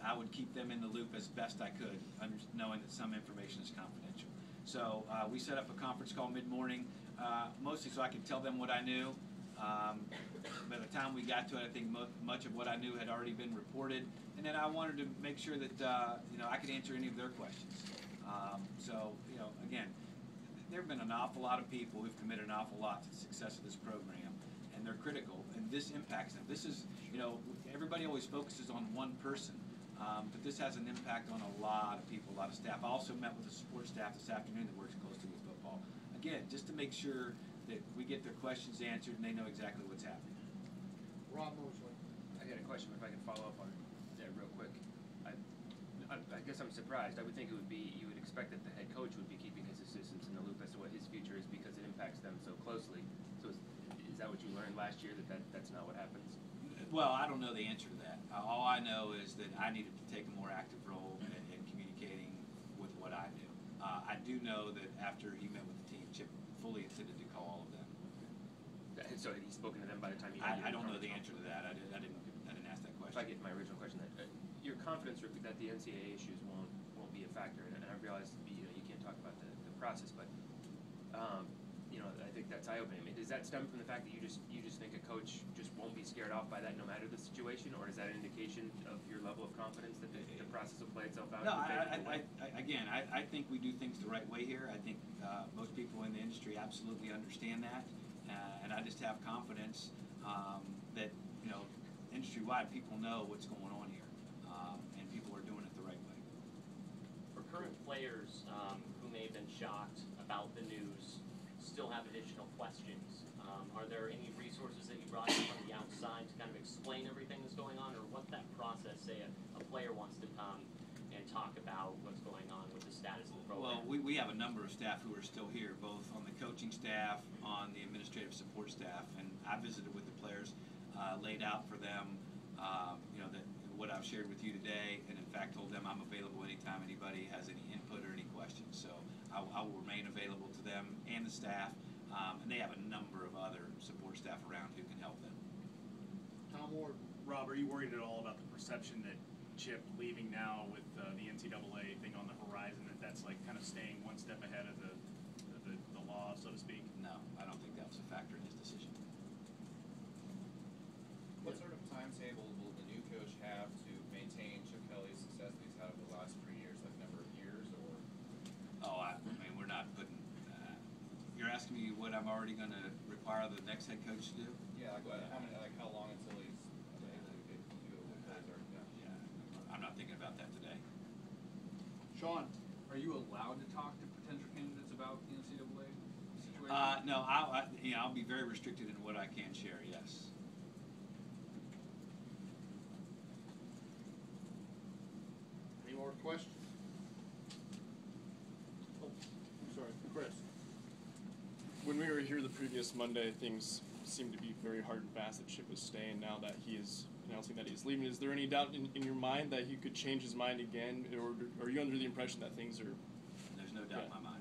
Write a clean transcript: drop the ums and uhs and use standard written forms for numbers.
I would keep them in the loop as best I could, knowing that some information is confidential. So we set up a conference call mid-morning, mostly so I could tell them what I knew. By the time we got to it, I think much of what I knew had already been reported, and then I wanted to make sure that I could answer any of their questions. So again, there have been an awful lot of people who've committed an awful lot to the success of this program, and they're critical, and this impacts them. This is, everybody always focuses on one person, but this has an impact on a lot of people, a lot of staff. I also met with the support staff this afternoon that works closely with football. Again, just to make sure that we get their questions answered and they know exactly what's happening. Rob Mosley. I got a question, if I can follow up on that real quick. I guess I'm surprised. I would think you would expect that the head coach would be keeping his assistants in the loop as to what his future is because it impacts them so closely. So is that what you learned last year, that's not what happens? Well, I don't know the answer to that. All I know is that I needed to take a more active role in communicating with what I knew. I do know that after he met with the team, Chip fully intended to call all of them. So had he spoken to them by the time you I don't know the answer to that. I didn't ask that question. If I get my original question, your confidence that the NCAA issues won't be a factor, and I realize you can't talk about the process, but I think that's eye-opening. I mean, does that stem from the fact that you just think a coach just won't be scared off by that no matter the situation, or is that an indication of your level of confidence that the process will play itself out? No, I think we do things the right way here. I think most people in the industry absolutely understand that, and I just have confidence that industry-wide people know what's going on here, and people are doing it the right way. For current players who may have been shocked about the news, still have additional questions, are there any resources that you brought in from the outside to kind of explain everything that's going on, or what that process, say a player wants to come and talk about what's going on with the status of the program? Well, we have a number of staff who are still here, both on the coaching staff, on the administrative support staff, and I visited with the players, laid out for them that what I've shared with you today, and in fact told them I'm available anytime anybody has any input or any questions. So I will remain available to them and the staff, and they have a number of other support staff around who can help them. Tom Ward. Rob, are you worried at all about the perception that Chip leaving now with the NCAA thing on the horizon, that's like kind of staying one step ahead of the law, so to speak? No, I don't think that's a factor in his decision. What sort of timetable will the new coach have to maintain Chip Kelly's success that he's had over the last 3 years, like number of years, or? Oh, I mean, we're not putting. You're asking me what I'm already going to require the next head coach to do? Yeah, how long until he's able to do what those are? Yeah, I'm not thinking about that today. Sean. Are you allowed to talk to potential candidates about the NCAA situation? No, I'll be very restricted in what I can share. Yes. Any more questions? Oh, I'm sorry, Chris. When we were here the previous Monday, things seemed to be very hard and fast that Chip was staying. Now that he is announcing that he's leaving, is there any doubt in your mind that he could change his mind again, or are you under the impression that things are? There's no doubt in my mind.